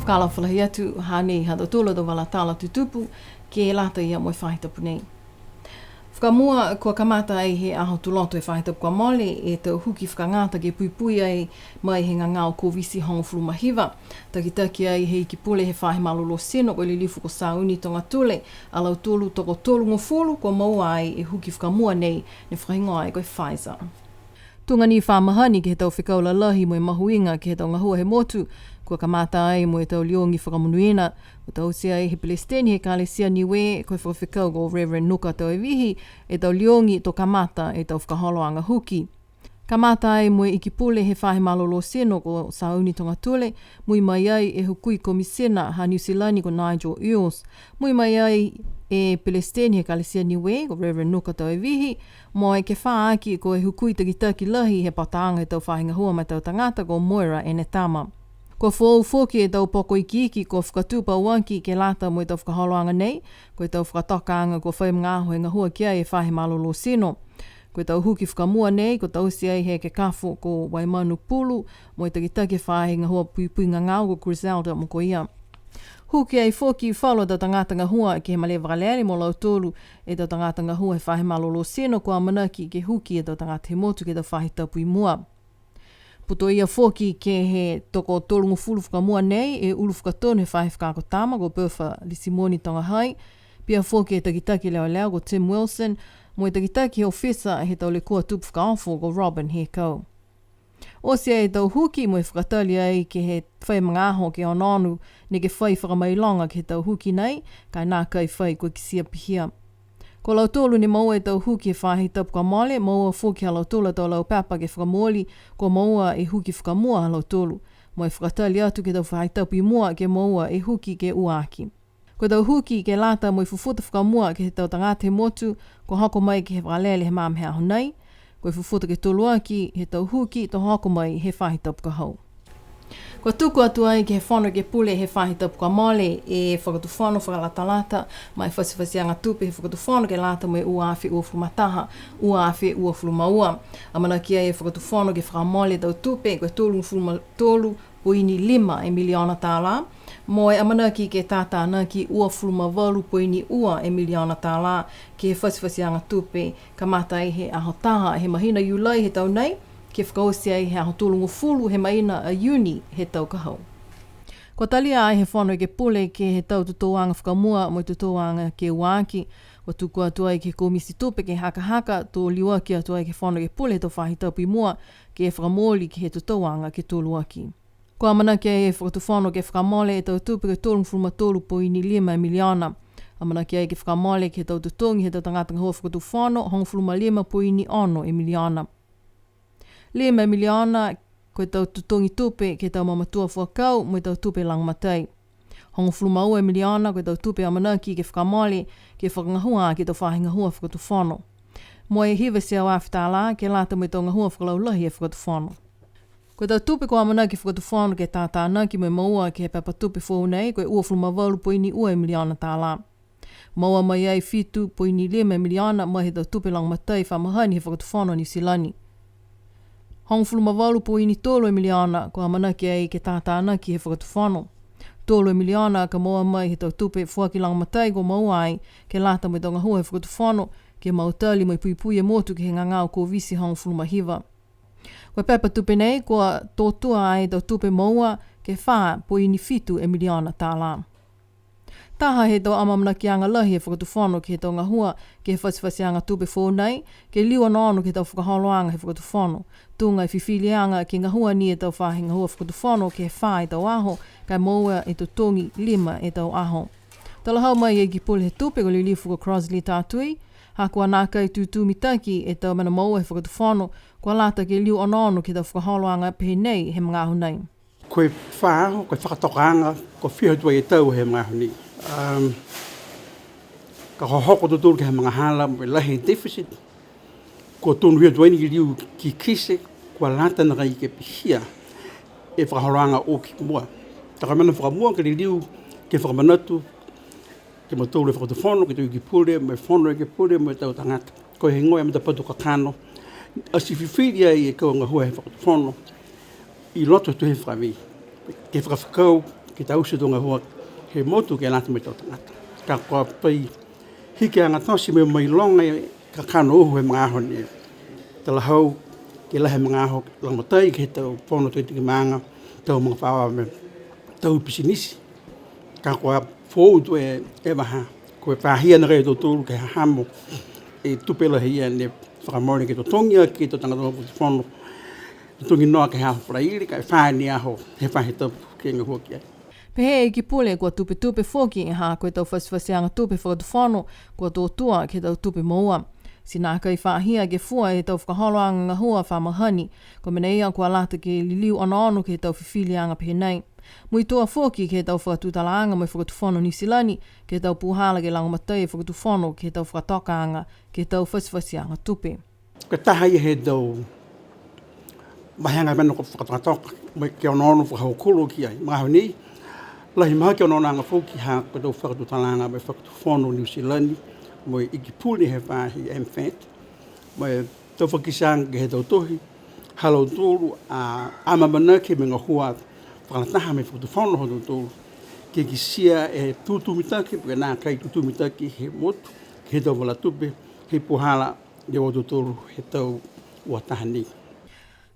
Whakala whalahi atu hānei hata tōla do wala tāla tutupu ke lata ia mo whahitapu nei. Whakamua kua kamata ai he aho tuloto e whahitapu kua mole e tau huki whakangata ke puipui ai mai he ngā o kōwisi hongofuru mahiwa. Taki ai he iki pule he whahe malolo seno ko li lifu ko sauni tonga tule alau tolu toko tolu ngofulu kua maua ai e huki whakamua nei ne whahingoa ai koe Pfizer. Tunga ni whamahani ke he tau whikaula lahi mo e mahuinga ke he tau ngahua he motu kua kamata ai mo e tau liongi whakamunuina o tau sea ai he Palestini he kālesia niwe koe whakawhikau ko Reverend Nuka tau e vihi e tau liongi to kamata e tau whakaholoanga huki. Kamata ai mo e iki pule he whahe malolo seno ko Sauni tonga tule mui mai ai e hukui komisena ha New Zealand ko Nigel Earls mui mai ai e Palestini he kālesia niwe ko Reverend Nuka tau e vihi mo e ke whaaki ko e hukui taki lahi he pataanga he tau whahinga hua mai tau tangata ko Moira e Netama. Ko fōu fōki e tau poko iki ko whakatupa uanki ke lata mo e tau whakaholoanga nei, ko e tau whakatokaanga ko whai mga aho e ngahua kia e whahe malolo seno. Ko e tau huki whakamua nei, ko tau si ai he ke kafo ko Waimanu Pulu, mo e taki whahe ngahua pui ngangau ko Griselda mo ko ia. Huki ai fōki whalo tau tangata ngahua ke he male wakaleri mo lau tolu e tau tangata ngahua he whahe malolo seno ko a manaki ke huki e tau tangata he motu ke tau whahe tapu i mua. Puto ia fōki ke he toko tolungu fulu whakamua nei e ulu whakatonu he whahe whakako tama ko Bertha Lisimoni tonga hai. Pia fōki e takitaki leo ko Tim Wilson, mo e takitaki he ofisa he tau le kua tupu whakaofo ko Robin he kau. Osia e tau huki mo e whakatali ai ke he whai mga aho ke ononu ne ke whai whakamailonga ke he tau huki nei, kai nā kai whai ko kisia pihia. Ko lau tōlu ni maua e tau huki e whahi tapu ka mole, maua whuki ha lau tōla tau lau papa ke whakamoli, ko maua e huki whakamua ha lau tōlu. Mo e whakatali atu ke tau whahi tapu i mua ke maua e huki ke uaki. Ko tau huki ke lata mo e fufuta whakamua ke he tau tangate motu, ko hoko mai ke he whalele he mamhea honai. Ko e fufuta ke toluaki he tau huki to hoko mai he whahi tapu ka hau. Kua tuku atu ai ke he whano ke pule he whahi tapu ka mole e whakatu whano whakalatalata mai whasiwhasianga tupe he whakatu whano ke lata mo e uawhi uafulu mataha, uawhi uafulu maua. Amana kia e whakatu whano ke whakamole tau tupe koe tolu poini 5 miliona tāla. Mo e amana ki ke tātāna ki uafulu mawalu poini ua miliona tāla ke he whasiwhasianga tupe ka mata i he aho taha he mahina iulai he tau nei. Ke whakaosia ai he aho tūlungu fulu he maina a uni he tau kahau. Ko talia ai he whanau ke pule ke he tau tutoanga whakamua mo tutoanga ke uaki, ko tuku atu ai ke komisi tupe ke haka tō liwaki atu ai ke whanau ke pule tō whahi taupi mua ke he whakamoli ke he tutoanga ke tō luaki. Ko amana ke he whakatu whanau ke whakamole e tau tupe ke tōlungu fulu matolu poini 5 miliona. Amana ke ai ke whakamole ke tau tutongi he tau tangatanga hoa whakatu whanau hong fulu ma 5 poini 1 miliona. 5 miliona koe tau tutongi tupe ke tau mamatua whakau mo tau tupe langmatai. Hongo fulu maua miliona koe tau tupe amanaki ke whakamole ke whakangahua ke tau whahingahua whakatu whano. Mo e hiwa se au awhitala ke lata mo tau ngahua whakalaulahi e whakatu whano. Koe tau tupe ko amanaki whakatu whano ke tātāna ki mo maua ke he papa tupe whaunei koe ua fulu mawalu poini 2 miliona tāla. Maua mai ai 7.5 miliona mai he tau tupe langmatai whamahani he whakatu whano New Zealand. Hongfulu mawalu poini 3 miliona ko amanaki ai ke tātāna ki he whakatu whano. 3 miliona ka moa mai he tau tupe whuaki langmatai ko maua ai ke lata mo tonga hua he whakatu whano ke mautali mo i puipui e motu ke he ngangau ko visi hongfulu mahiwa. Koe pepa tupe nei ko tōtua ai tau tupe maua ke wha poini 7 miliona tāla. Taha he tau amamana ki anga lahi e whakatu whano ke he tau ngahua ke he whasiwhasianga tupe whonei, ke liwa nono ke tau whakaholoanga he whakatu whano. Tūnga i whiwhilianga ke ngahua ni e tau whahe ngahua whakatu whano ke he wha e tau aho, kai maua e tau tongi 5 e tau aho. Tala hau mai e ki pule he tupe ko lilifu ko Crosley tātui, hakua nākai tūtū mitaki e tau mana maua he whakatu whano, kua lata ke liu onono ke tau whakaholoanga pehe nei he mga aho nei. Koe whaaho, koe whakatokanga, ko whihatua e tau he mga aho nei. Ka hohoko tuturu ke he mga hala mo lahi deficit ko tonu hia tuaini ki liu ki kise kua lata na kai ke pihia e whakahoranga o ki mua. Taka mana whakamua ke liu ke whakamanatu ke matolu e whakatu whono ke tui ki pule me whono e ke pule me tau tangata. Ko he ngoe amata patu kakano a si whiwhiria i e kau ngahua he whakatu whono i loto tu he whakami. Ke whakawhakau ki tausi tonga hua he motu ke lata me tau tangata. Ka kua pai hike anga tosi me mai longa ka kano uhu he mga aho ni. Tala hau ke lahe mga aho lang matai ke tau pono tui tiki maanga tau mga whawa me tau pisinisi. Ka kua fōutu e maha koe pāhia na rei tō tūru ke hahamo e tupela hia ne whakamori ke tō tongia ke tō tangata mopu te whono. Tungi noa ke hao prairi ka whaani aho he whahe tapu ke ngā hua ki ai. Pehe ki pule kua tupe whoki e ha koe tau whaswhasianga tupe whakatuwhano kua tō tua ke tau tupe maua. Sina kai whaahia ke fua e tau whakaholoanga ngā hua whamahani ko mena ia kua lata ke liliu ono ke tau whiwhilianga pehe nei. Mui toa whoki ke tau whakatutalaanga mai whakatuwhano nisilani ke tau puhala ke langamatai e whakatuwhano ke tau whakatokaanga ke tau whaswhasianga tupe. Ka taha ia he tau mahanga mena ko whakatoka mai ke ono whakahokuro ki ai. Maho ni lahi maha ke ono nga whoki ha ko tau whakatutalaanga mai whakatuwhano nisilani moi iki puli he whahi MFAT. Mai tau whakisanga ke he tau tohi halau tōru a amamana ke me ngā hua whakanataha me whakatuwhano ho tau tōru. Ke ki sia e tūtumitaki, pika nā kai tūtumitaki he motu, ke he tau wala tupe, he puhala e o tau tōru he tau ua taha ni.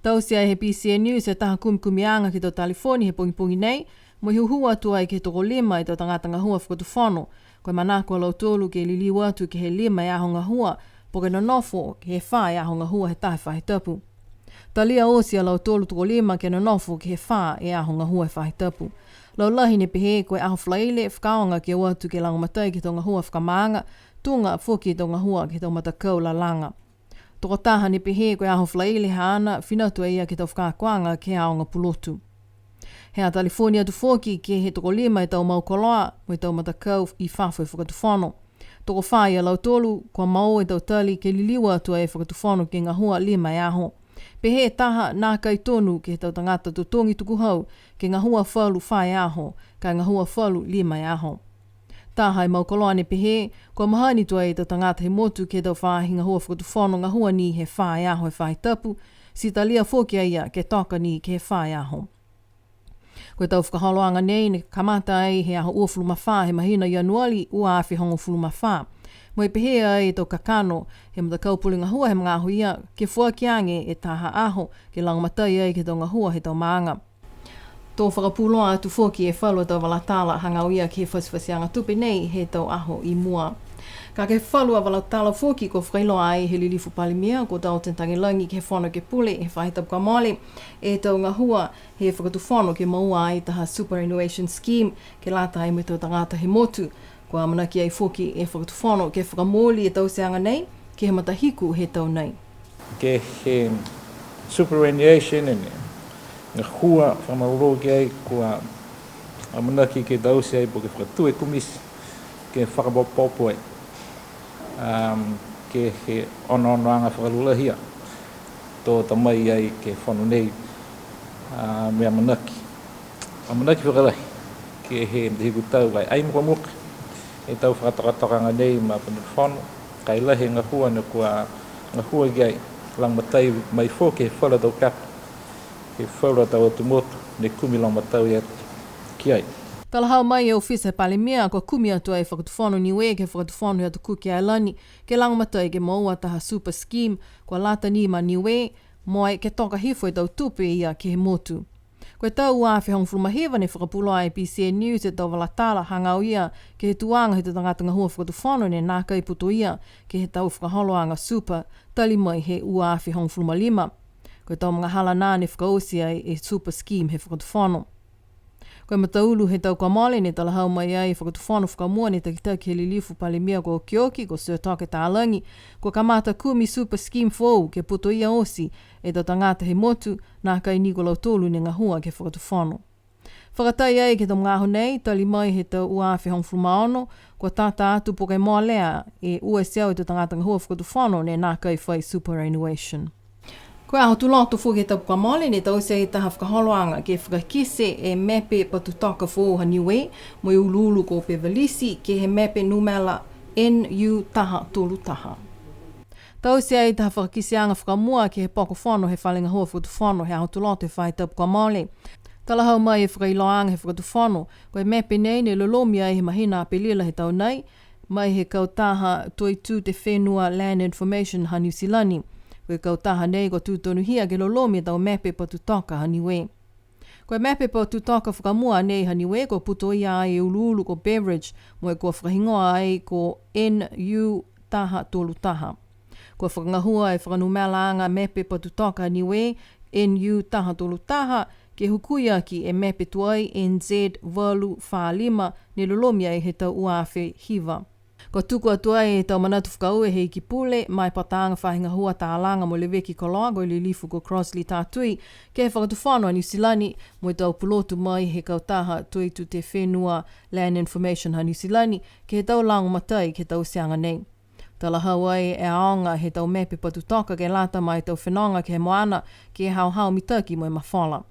Tau sia he PCN News e taha kumikumianga ki tau Talifoni he pungi nei, mo hi hua tua i ke toko lima i tau tangata ngā hua whakatuwhano, koe manako lau tōlu ke liliu atu ke he lima i aho ngā hua, poke no nofo ke he wha i aho ngā hua he tahe whahe tapu. Talia osia lau tōlu toko lima ke no nofo ke he wha i aho ngā hua he whahe tapu. Lau lahi ne pehe koe aho whlaile whakaonga ke watu ke langamatai ki tau ngā hua whakamaanga, tunga whoki tau ngā hua ki tau matakau la langa. Toko taha ne pehe koe aho whlaile haana, whinatua ia ki tau whakakuanga ke aonga pulotu. Hea California tu whoki ke he toko lima i tau maukoloa, mo i tau matakau i whawhai whakatuwhano. Toko whaia lau tōlu, kua mau i tau tali ke liliwa atua e whakatuwhano ke ngā hua lima i aho. Pehe taha nā kai tonu ke tau tangata tu tongi tuku hau ke ngā hua whalu whai aho, ka ngā hua whalu lima i aho. Taha i maukoloa ne pehe, kua mahani tua e tau tangata he motu ke tau whahi ngā hua whakatuwhano ngā hua ni he whai aho e whai tapu, si talia whoki ia ke toka ni ke he whai aho. Koe tau whakaholoanga nei ne kamata ai he aho ua fuluma wha he mahina Ianuari ua awhi hongo fuluma wha. Mo i pehea ai tau kakano he matakau pulinga hua he mga aho ia ke fua ki ange e taha aho ke langamatai ai ke tau ngā hua he tau maanga. Tō whakapuloa atu whoki e whalua tau walatala hangau ia ke whaswhasianga tupe nei he tau aho i mua. Ka ke whalua walatala whoki ko whailoa ai he lilifu palimia ko tau tentangi langi ke whono ke pule he whahitapu ka mole e tau ngā hua he whakatuwhono ke maua ai taha superannuation scheme ke lata ai me tau tangata he motu. Kua manaki ai whoki e whakatuwhono ke whakamoli e tau seanga nei ke he matahiku he tau nei. Ke he superannuation e ngā hua whamauro ki ai kua manaki ke tau se ai po ke whakatue kumisi ke whakapopopo ai. Ke he ono-onoanga whakalulahia tō tamai ai ke whanu nei mea manaki. A manaki whakalahi ke he hiku tau ai aimuka e tau whakatokatokanga nei ma panu whanu kai lahi ngā hua na kua ngā hua ki ai langmatai mai fō ke he whara tau kapa ke whara tau atu motu ne kumi langmatau i atu ki ai. Kalahau mai e ofisa palimia kua kumi atua e whakatuwhano niwe ke whakatuwhano i atu kuki ai lani ke langmatai ke maua taha super scheme kua lata ni ma niwe moai ke toka hifo i tau tupe ia ke he motu. Koe tau awhi hong flumahewa ne whakapuloa e PCN News e tau walatala hangau ia ke he tuanga he te tangata ngā hua whakatuwhano ne nā kai puto ia ke he tau whakaholoanga super tali mai he ua awhi hong flumalima. Koe tau mga hala nā ne whakaosia e super scheme he whakatuwhano. Koe mataulu he tau kamale ne talahau mai ai whakatuwhano whakamua ne takitaki he lilifu palimia ko Kioki ko Sir Toke Tālangi ko kamata kumi super scheme fōu ke puto ia osi e tau tangata he motu nā kai Nikolau tōlu ne ngā hua ke whakatuwhano. Whakatai ai ke tau ngāho nei tali mai he tau uawhi hong flumaono ko tata atu pokai moa lea e ua seau i tau tangata ngā hua whakatuwhano ne nā kai whai superannuation. Koe aho tuloto fuke tapu ka mole ne tau se taha whakaholoanga ke whakakise e mepe patutaka fōha niwe mo i uluulu ko Pevalisi ke he mepe numela NU taha tolu taha. Tau se ai taha whakakiseanga whakamua ke he poko whono he whalinga hua whakatuwhono he aho tuloto e whai tapu ka mole. Talahau mai e whakailoanga he whakatuwhano, koe mepe nei ne lolomia he mahina a pelila he tau nei, mai he kautaha toitu te whenua Land Information ha New Zealand. Koe kautaha nei ko tūtonu hia ke lolomia tau mepe pa tutoka ha niwe. Koe mepe pa tutoka whakamua nei ha niwe ko puto ia ai e uluulu ko beverage mo e ko whakahingoa ai ko NU taha tolu taha. Ko whakangahua e whakanumelaanga mepe pa tutoka ha niwe NU taha tolu taha ke hukuia ki e mepe tuai NZ valu whaalima ne lolomia e he tau uawhi hiva. Ko tuku atuai e tau manatu whakaue hei ki pule, mai patanga whahinga hua tālanga mo le weki koloa, le lifu ko Crossley tātui, ke he whakatuwhanoa New Zealand, mo tau pulotu mai he kautaha tuitu te whenua Land Information ha New Zealand, ke he tau lango matai ke tau seanga nei. Tala hauai e aonga he tau mepe patutoka ke lata mai tau whenonga ke he moana, ke he hau mitaki mo e mawhala.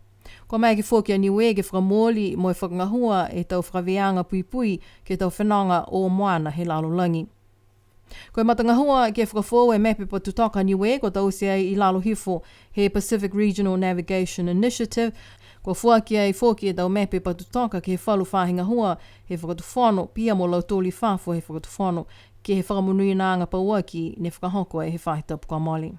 Ko mai ke fōki a niwe ke whakamōli mo e whakangahua e tau whakaweanga pui ke tau whenonga o moana he lalolangi. Ko e matangahua ke whakafō e mepe pa tutoka niwe ko tau se ai I lalo hifo he Pacific Regional Navigation Initiative. Ko fuaki ai fōki e tau mepe pa tutoka ke he whalu whahinga hua he whakatuwhano pia mo lau tōli whafo he whakatuwhano ke he whakamunui nāanga pauaki ne whakahoko e he whahitapu kwa moli.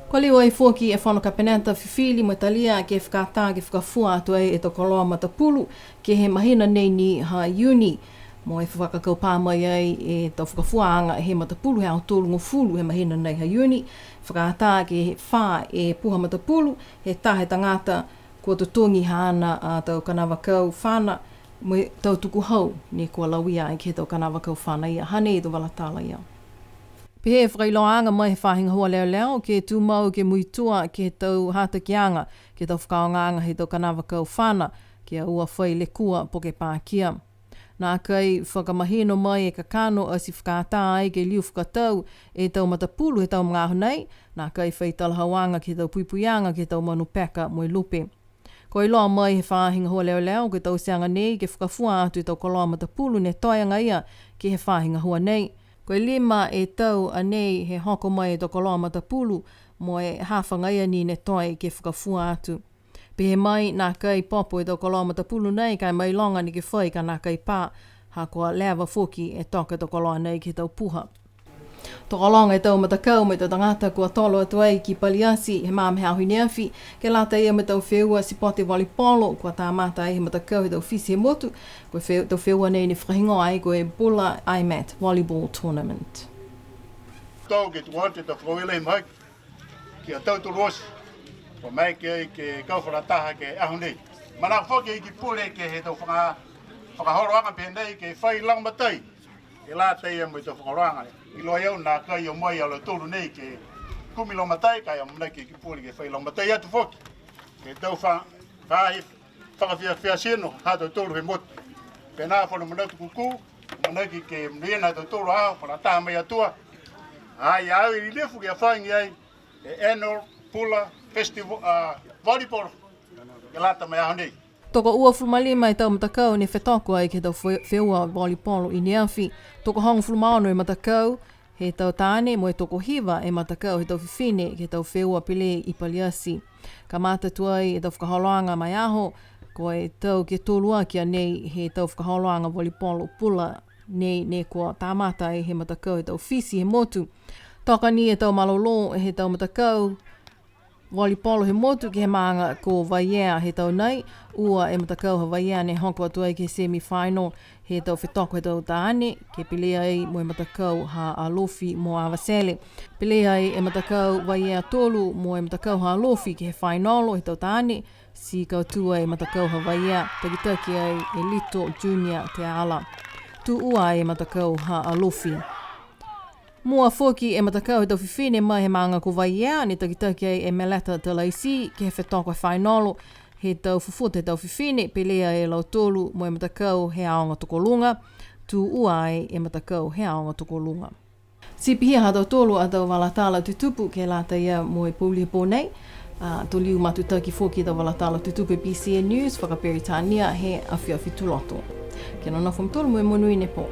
Ko liwa I fōki e whanoka penanta whiwhili mo talia ke whakatā ke whakafua atu ai e to koloa matapulu ke he mahina nei ni ha uni mo e whakakau pā mai ai e to whakafuaanga he matapulu he au tōlu ngofulu he mahina nei ha uni whakatā ke whā e puha matapulu he tahe tangata kua tutongi haana a tau kanawakau whana mo tau tuku hau ne kua lawia ai ke tau kanawakau whana ia hane I to walatala ia. Pehe e whakailoanga mai he whahinga hua leo ke tūmau ke muitua ke tau hatakianga ke tau whakaonganga he tau kanawakau whana ke a ua whai le kua po ke pākia. Nā kai whakamahino mai e kakano a si whakatā ai ke liu whakatau e tau matapulu he tau mga honei, nā kai whai talahawanga ke tau puipuianga ke tau manupeka mo I lupe. Ko I loa mai he whahinga hua leo ke tau seanga nei ke whakafua atu I tau koloa matapulu ne toianga ia ke he whahinga hua nei. Ko I lima e tau anei he hoko mai e toko loa matapulu mo e hawhanga ia ni ne toi ke whakafua atu. Pehe mai nā kai popo e toko loa matapulu nei kai mai longa ni ke whai ka nā kai pā ha kua lewa whoki e toka toko loa nei ke tau puha. Toko longa e tau matakau me tau tangata kua tolo atu ai ki Paliasi he māme hau hineawhi ke lata ia me tau wheua si pote walipolo kua tā mata ai he matakau he tau fisi he motu kua tau wheua nei ni whahingo ai koe Bula IMAT Volleyball Tournament. Tau ke tuante tau whawele mai ki a tau turosi o mai ke kauwharataha ke ahu nei. Mana whoki I ki pule ke he tau whakahoroanga pendei ke whai lang matai ke lata ia me tau whakahoroanga I loa iau nā kai o mai ala tōru nei ke kumilo matai kai o mna ke kipuri ke whai long matai atu whoki. Ke tau whakawhia seno hā tau tōru he motu. Pēnā whanu manatu kuku, manaki ke mnuina tau tōru aho, whana tā mai atua. Ai au I lefu ke a whaingi ai e Annual Pula Festival Volleyball ke lata mai aho nei. Toko ua fulmalima I tau matakau ne whetoko ai ke tau wheua volleyball I Niawhi. Toko hongo fulmaono e matakau he tau tāne mo e toko hiva e matakau he tau whiwhine ke tau wheua pile I Paliasi. Ka mata tuai e tau whakaholoanga mai aho ko e tau ke tōlua kia nei he tau whakaholoanga volleyball pula nei ne kua tāmata e he matakau he tau fisi he motu. Toka ni e tau malolo he tau matakau volleyball he motu ki he maanga ko Vaiea he tau nei, ua e matakau ha Vaiea ne honko atu ai ke semi-final he tau whetoko he tau tāne, ke pilea ai mo e matakau ha Alofi mo Avasele. Pilea ai e matakau Vaiea tolu mo e matakau ha Alofi ke he finalo he tau tāne, si kautua e matakau ha Vaiea, takitaki ai e Lito Junior te ala. Tu ua e matakau ha Alofi. Mua whoki e matakau he tau whiwhine mai he maanga ko Vaiea, ne takitaki ai e Melata Talaisi ke he whetoko e whainolo, he tau fufuta he tau whiwhine, pelea e lau tolu mo e matakau he aonga tokolunga, tu uai e matakau he aonga tokolunga. Sipihia ha tau tolu a tau walatala tutupu ke lata ia mo e pūli he pōnei, to liu matutaki whoki tau walatala tutupu BCN News, whakaperitania he awhiawhi tuloto. Ke nona whamtolu mo e monui ne po.